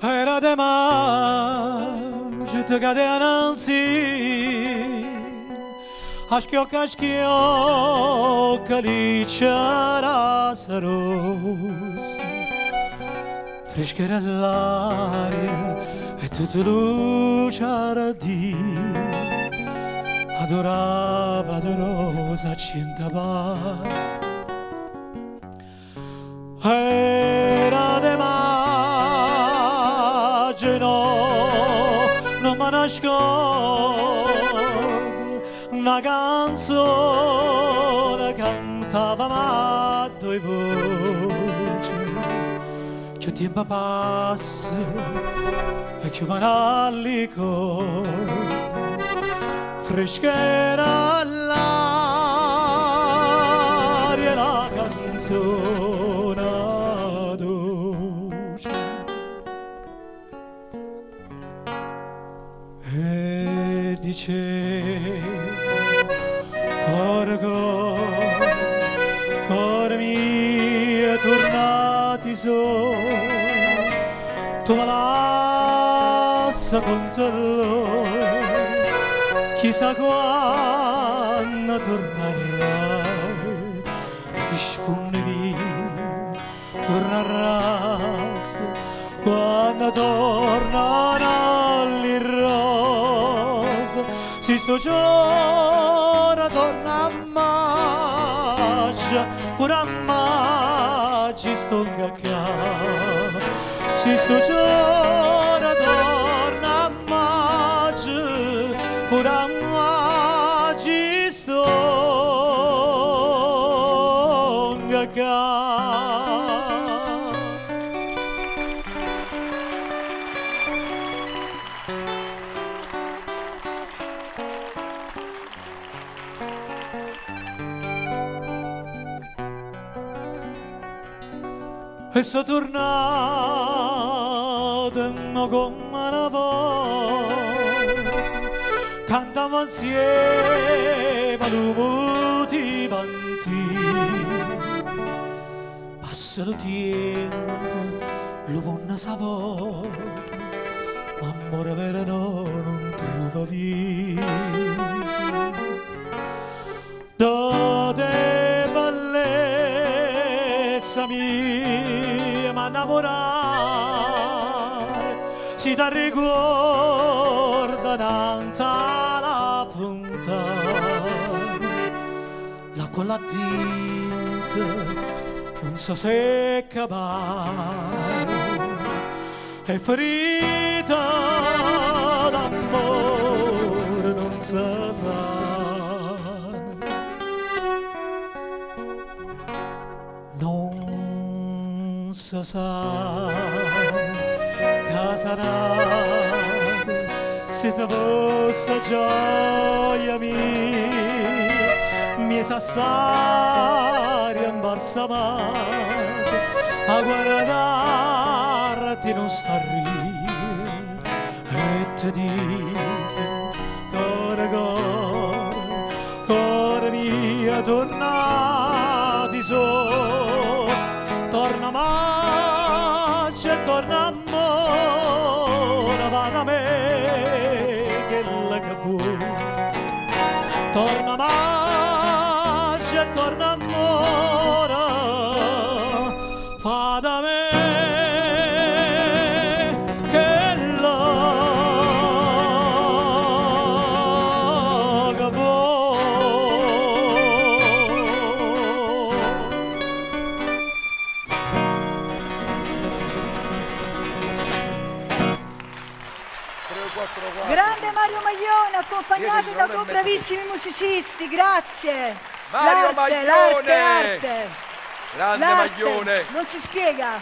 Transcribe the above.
Era demain, je te gardais un anzi, aşkio calicia saros, freschera l'aria e tutto luce di, adorava de rosa cinta vas. Era demain, non mi nascondo una canzone cantava ma due voci che il tempo passa e che va all'icor freschera l'aria la canzone dolce. E dice cor mio tornati so tu me lascia con te chissà quando tornerai rispondi tornerai quando tornerai l'irrosa si sto giorno torna a maggia pure a maggi sto cacca si sto giorno torna a maggia pure a maggi sto cacca. E sono tornato come una volta, cantiamo insieme l'umuti vanti. Passa il tempo, l'uomo sa volta, ma amore vero non trova via. Da te bellezza mia, ma innamorare si ti ricorda tanta la punta l'acqua la tinta non so se capare è ferita d'amore non si sa. Non si sa che sarà se fosse gioia mia mi sa stare imbalsamata a guardarti non sta a ridere e ti dico cuore mio tornati so torna magia e torna amore va da me che la capo torna magia e torna amore fa da me che la capo. Grande Mario Maione, accompagnato da due bravissimi musicisti, grazie. Mario Maione! L'arte. Grande Maione! Non si spiega.